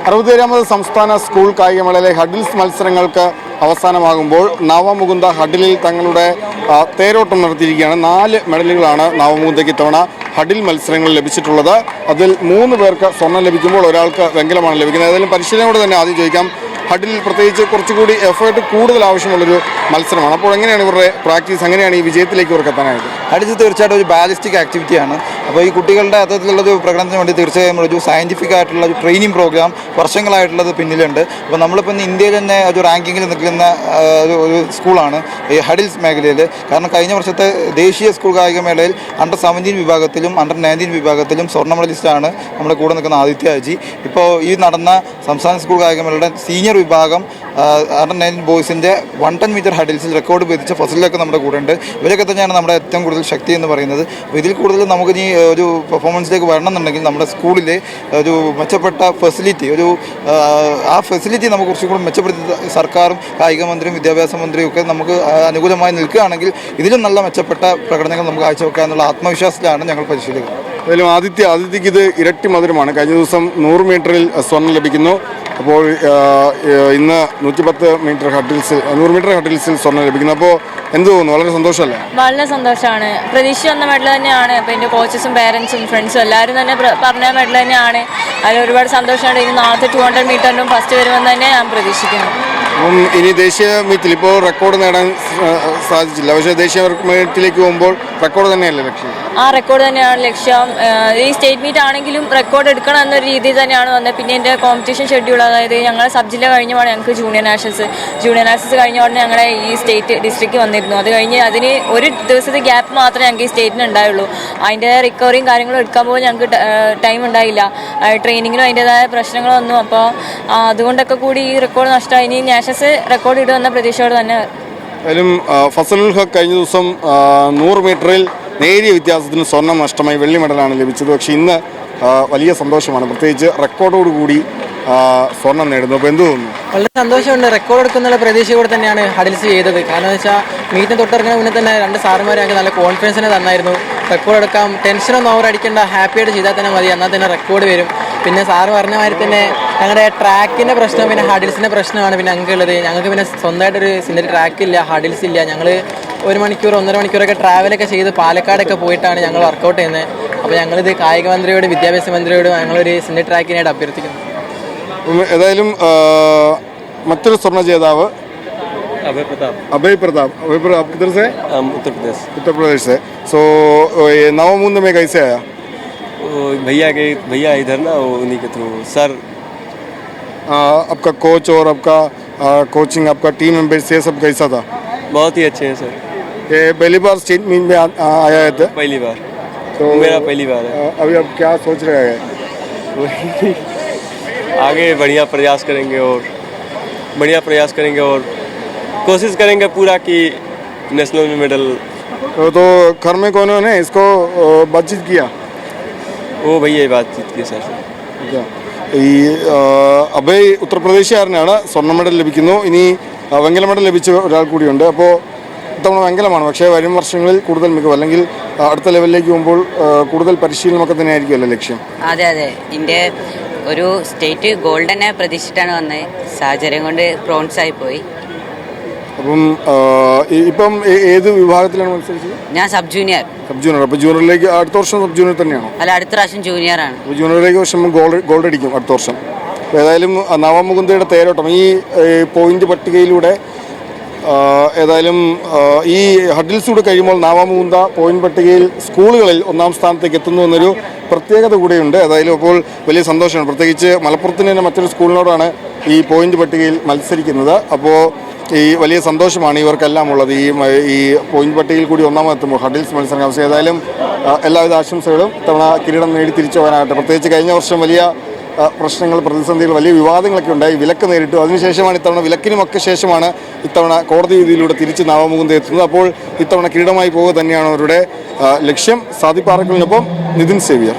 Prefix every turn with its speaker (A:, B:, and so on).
A: 67ാമത് സംസ്ഥാന school കായികമേളയിലെ hurdles മത്സരങ്ങൾക്ക് അവസാനമാകുമ്പോൾ നവമുകുന്ദ ഹഡിലിൽ തങ്ങളുടെ തേരോട്ടം നടത്തിയിരിക്കുകയാണ്. 4 മെഡലുകളാണ് നവമുകുന്ദയ്ക്ക് ഇത്തവണ ഹഡിൽ മത്സരങ്ങളിൽ ലഭിച്ചിട്ടുള്ളത്. അതിൽ 3 പേർക്ക് സ്വർണം ലഭിക്കുമ്പോൾ ഒരാൾക്ക് വെങ്കലമാണ് ലഭിക്കുന്നത്. ഏതായാലും പരിശീലനയോട് തന്നെ ആദ്യം ചോദിക്കാം, ഹഡിൽ പ്രത്യേകിച്ച് കുറച്ചുകൂടി എഫേർട്ട് കൂടുതൽ ആവശ്യമുള്ളൊരു മത്സരമാണ്. അപ്പോൾ എങ്ങനെയാണ് ഇവരുടെ പ്രാക്ടീസ്, എങ്ങനെയാണ് ഈ വിജയത്തിലേക്ക് ഇവർക്ക് എത്താനായിട്ട്?
B: ഹഡിൽസ് തീർച്ചയായിട്ടും ഒരു ബാലിസ്റ്റിക് ആക്ടിവിറ്റിയാണ്. അപ്പോൾ ഈ കുട്ടികളുടെ അത്തരത്തിലുള്ളൊരു പ്രകടനത്തിന് വേണ്ടി തീർച്ചയായും ഒരു സയൻറ്റിഫിക് ആയിട്ടുള്ള ഒരു ട്രെയിനിങ് പ്രോഗ്രാം വർഷങ്ങളായിട്ടുള്ളത് പിന്നിലുണ്ട്. അപ്പോൾ നമ്മളിപ്പോൾ ഇന്ന് ഇന്ത്യയിൽ തന്നെ ഒരു റാങ്കിങ്ങിൽ നിൽക്കുന്ന ഒരു സ്കൂളാണ് ഈ ഹഡിൽസ് മേഖലയിൽ. കാരണം കഴിഞ്ഞ വർഷത്തെ ദേശീയ സ്കൂൾ കായികമേളയിൽ അണ്ടർ-17 വിഭാഗത്തിലും അണ്ടർ-19 വിഭാഗത്തിലും സ്വർണ്ണ മെഡലിസ്റ്റാണ് നമ്മുടെ കൂടെ നിൽക്കുന്ന ആദിത്യ അജി. ഇപ്പോൾ ഈ നടന്ന സംസ്ഥാന സ്കൂൾ കായികമേളയുടെ സീനിയർ വിഭാഗം അണ്ടർ-19 ബോയ്സിൻ്റെ 110 മീറ്റർ ഹഡിൽസിൽ റെക്കോർഡ് ഭേദിച്ച ഫസലിലൊക്കെ നമ്മുടെ കൂടെ ഉണ്ട്. ഇവരൊക്കെ തന്നെയാണ് നമ്മുടെ ഏറ്റവും കൂടുതൽ ശക്തി എന്ന് പറയുന്നത്. അപ്പോൾ ഇതിൽ കൂടുതൽ നമുക്ക് ഇനി ഒരു പെർഫോമൻസിലേക്ക് വരണം എന്നുണ്ടെങ്കിൽ നമ്മുടെ സ്കൂളിലെ ഒരു മെച്ചപ്പെട്ട ഫെസിലിറ്റി ആ ഫെസിലിറ്റി നമുക്ക് കുറച്ചും കൂടി മെച്ചപ്പെടുത്തി സർക്കാരും കായിക മന്ത്രിയും വിദ്യാഭ്യാസ മന്ത്രിയും ഒക്കെ നമുക്ക് അനുകൂലമായി നിൽക്കുകയാണെങ്കിൽ ഇതിലും നല്ല മെച്ചപ്പെട്ട പ്രകടനങ്ങൾ നമുക്ക് കാഴ്ചവെക്കുക എന്നുള്ള ആത്മവിശ്വാസത്തിലാണ് ഞങ്ങൾ പരിശീലിക്കുന്നത്.
A: അതിലും ആദിത്യക്ക് ഇത് ഇരട്ടി മധുരമാണ്. കഴിഞ്ഞ ദിവസം 100 മീറ്ററിൽ സ്വർണം ലഭിക്കുന്നു. അപ്പോൾ ഇന്ന് 110 മീറ്റർ ഹഡിൽസിൽ 100 മീറ്റർ ഹഡിൽസിൽ സ്വർണം ലഭിക്കുന്നു. അപ്പോൾ എന്ത് തോന്നുന്നു? വളരെ സന്തോഷമല്ലേ?
C: വളരെ സന്തോഷമാണ്. പ്രതീക്ഷ വന്ന മെഡൽ തന്നെയാണ്. അപ്പോൾ എൻ്റെ കോച്ചസും പേരൻസും ഫ്രണ്ട്സും എല്ലാവരും തന്നെ പറഞ്ഞ മെഡൽ തന്നെയാണ്. അതിൽ ഒരുപാട് സന്തോഷമുണ്ട്. ഇനി നാളത്തെ 200 മീറ്ററിനും ഫസ്റ്റ് വരുമെന്ന് തന്നെ ഞാൻ പ്രതീക്ഷിക്കുന്നു.
A: അപ്പം ഇനി ദേശീയ മീറ്റിൽ ഇപ്പോൾ റെക്കോർഡ് നേടാൻ സാധിച്ചില്ല, പക്ഷേ ദേശീയ മീറ്റിലേക്ക് പോകുമ്പോൾ റെക്കോർഡ് തന്നെയല്ലേ ലക്ഷ്യം?
C: ആ റെക്കോർഡ് തന്നെയാണ് ലക്ഷ്യം. ഈ സ്റ്റേറ്റ് മീറ്റ് ആണെങ്കിലും റെക്കോർഡ് എടുക്കണം എന്നൊരു രീതിയിൽ തന്നെയാണ് വന്നത്. പിന്നെ എൻ്റെ കോമ്പറ്റീഷൻ ഷെഡ്യൂൾ, അതായത് ഞങ്ങളുടെ സബ് ജില്ല കഴിഞ്ഞപാട് ഞങ്ങൾക്ക് ജൂനിയർ നാഷണൽസ് കഴിഞ്ഞ ഉടനെ ഞങ്ങളുടെ ഈ സ്റ്റേറ്റ് ഡിസ്ട്രിക്റ്റ് വന്നിരുന്നു. അത് കഴിഞ്ഞ് അതിന് ഒരു ദിവസത്തെ ഗ്യാപ്പ് മാത്രമേ ഞങ്ങൾക്ക് ഈ സ്റ്റേറ്റിന് ഉണ്ടായുള്ളൂ. അതിൻ്റെ റിക്കവറിയും കാര്യങ്ങളും എടുക്കാൻ പോലും ഞങ്ങൾക്ക് ടൈം ഉണ്ടായില്ല. ട്രെയിനിങ്ങിനും അതിൻ്റെതായ പ്രശ്നങ്ങൾ വന്നു. അപ്പോൾ അതുകൊണ്ടൊക്കെ കൂടി ഈ റെക്കോർഡ് നഷ്ടമായി. ഇനി നാഷണൽസ് റെക്കോർഡ് ഇടുമെന്ന പ്രതീക്ഷയോടെ തന്നെ.
A: അതിലും ഫസലുൽ ഹക്ക് കഴിഞ്ഞ ദിവസം 100 മീറ്ററിൽ നേരിയ വ്യത്യാസത്തിന് സ്വർണം നഷ്ടമായി, വെള്ളി മെഡലാണ് ലഭിച്ചത്. പക്ഷേ ഇന്ന് വലിയ സന്തോഷമാണ്, പ്രത്യേകിച്ച് റെക്കോർഡോടുകൂടി സ്വർണം നേടുന്നു. അപ്പോൾ എന്ത് തോന്നുന്നു?
D: വളരെ സന്തോഷമുണ്ട്. റെക്കോർഡ് എടുക്കുന്നുള്ള പ്രതീക്ഷയോടെ തന്നെയാണ് ഹഡിൽസ് ചെയ്തത്. കാരണം എന്ന് വെച്ചാൽ മീറ്റിന് തൊട്ടിറങ്ങുന്ന മുന്നേ തന്നെ 2 സാറുമാർ ഞങ്ങൾക്ക് നല്ല കോൺഫിഡൻസിനെ തന്നായിരുന്നു. റെക്കോർഡ് എടുക്കാം, ടെൻഷനൊന്നും ഓവർ അടിക്കേണ്ട, ഹാപ്പിയായിട്ട് ചെയ്താൽ തന്നെ മതി, എന്നാൽ തന്നെ റെക്കോർഡ് വരും. പിന്നെ സാറ് പറഞ്ഞ മാതിരി തന്നെ ഞങ്ങളുടെ ട്രാക്കിൻ്റെ പ്രശ്നം, പിന്നെ ഹഡിൽസിൻ്റെ പ്രശ്നമാണ് പിന്നെ ഞങ്ങൾക്കുള്ളത്. ഞങ്ങൾക്ക് പിന്നെ സ്വന്തമായിട്ടൊരു സിന്തറ്റിക് ട്രാക്കില്ല, ഹഡിൽസ് ഇല്ല. ഞങ്ങൾ 1 മണിക്കൂർ 1.5 മണിക്കൂറൊക്കെ ട്രാവലൊക്കെ ചെയ്ത് പാലക്കാടൊക്കെ പോയിട്ടാണ് ഞങ്ങൾ വർക്കൗട്ട് ചെയ്യുന്നത്. അപ്പോൾ ഞങ്ങളിത് കായിക മന്ത്രിയോട് വിദ്യാഭ്യാസ മന്ത്രിയോട് ഞങ്ങളൊരു സിന്തറ്റിക് ട്രാക്കിനായിട്ട് അഭ്യർത്ഥിക്കുന്നു.
A: ഏതായാലും മറ്റൊരു സ്വർണ്ണ ജേതാവ് अभय प्रताप किधर से? उत्तर प्रदेश से. सो नवमुंद में कैसे आया?
E: भैया इधर ना उन्हीं के थ्रू सर.
A: आपका कोच और आपका कोचिंग, आपका टीम मेंबर्स ये सब कैसा था?
E: बहुत ही अच्छे हैं सर.
A: ये पहली बार स्टेट मीट में आया है?
E: पहली बार.
A: तो
E: मेरा पहली बार है.
A: अभी आप क्या सोच रहे हैं?
E: आगे बढ़िया प्रयास करेंगे और कोशिश करेंगे पूरा कि नेशनल में मेडल.
A: तो घर में कौन ने इसको बातचीत किया?
E: वो भैया बातचीत की सर.
A: ഈ അഭയ് ഉത്തർപ്രദേശുകാരനാണ്. സ്വർണ്ണ മെഡൽ ലഭിക്കുന്നു. ഇനി വെങ്കല മെഡൽ ലഭിച്ച ഒരാൾ കൂടിയുണ്ട്. അപ്പോൾ ഇത്തവണ വെങ്കലമാണ്, പക്ഷേ വരും വർഷങ്ങളിൽ കൂടുതൽ മികവ്, അല്ലെങ്കിൽ അടുത്ത ലെവലിലേക്ക് പോകുമ്പോൾ കൂടുതൽ പരിശീലനമൊക്കെ തന്നെ ആയിരിക്കുമല്ലോ ലക്ഷ്യം?
F: അതെ. ഇന്ത്യ ഒരു സ്റ്റേറ്റ് ഗോൾഡ് തന്നെ പ്രതീക്ഷിച്ചിട്ടാണ് വന്നത്. സാഹചര്യം കൊണ്ട് ബ്രോൺസായി പോയി.
A: അപ്പം ഇപ്പം ഏത് വിഭാഗത്തിലാണ് മത്സരിച്ചത്?
F: ഞാൻ സബ് ജൂനിയർ.
A: അപ്പോൾ ജൂനിയറിലേക്ക് അടുത്ത വർഷം സബ് ജൂനിയർ തന്നെയാണോ?
F: അല്ല, അടുത്ത പ്രാവശ്യം ജൂനിയർ ആണ്.
A: ജൂനിയറിലേക്ക് വർഷം ഗോൾഡ് അടിക്കും അടുത്ത വർഷം. ഏതായാലും നവമുകുന്ദയുടെ തേരോട്ടം ഈ പോയിന്റ് പട്ടികയിലൂടെ ഏതായാലും ഈ ഹഡിൽസൂടെ കഴിയുമ്പോൾ നവമുകുന്ദ പോയിന്റ് പട്ടികയിൽ സ്കൂളുകളിൽ 1ാം സ്ഥാനത്തേക്ക് എത്തുന്നു എന്നൊരു പ്രത്യേകത കൂടെയുണ്ട്. ഏതായാലും അപ്പോൾ വലിയ സന്തോഷമാണ്. പ്രത്യേകിച്ച് മലപ്പുറത്തിന് തന്നെ മറ്റൊരു സ്കൂളിനോടാണ് ഈ പോയിന്റ് പട്ടികയിൽ മത്സരിക്കുന്നത്. അപ്പോൾ ഈ വലിയ സന്തോഷമാണ് ഇവർക്കെല്ലാം ഉള്ളത്. ഈ പോയിന്റ് പട്ടികയിൽ കൂടി 1ാമതെത്തുമ്പോൾ ഹഡിൽസ് മത്സരം. പക്ഷേ ഏതായാലും എല്ലാവിധ ആശംസകളും. ഇത്തവണ കിരീടം നേടി തിരിച്ചു പോകാനാകട്ടെ. പ്രത്യേകിച്ച് കഴിഞ്ഞ വർഷം വലിയ പ്രശ്നങ്ങൾ, പ്രതിസന്ധികൾ, വലിയ വിവാദങ്ങളൊക്കെ ഉണ്ടായി, വിലക്ക് നേരിട്ടു. അതിനുശേഷമാണ് ഇത്തവണ, വിലക്കിനുമൊക്കെ ശേഷമാണ് ഇത്തവണ കോടതി വിധിയിലൂടെ തിരിച്ച് നവമുകുന്ദ എത്തുന്നത്. അപ്പോൾ ഇത്തവണ കിരീടമായി പോവുക തന്നെയാണ് അവരുടെ ലക്ഷ്യം. സാദിഖ് പാറക്കലിനൊപ്പം നിതിൻ സേവ്യർ.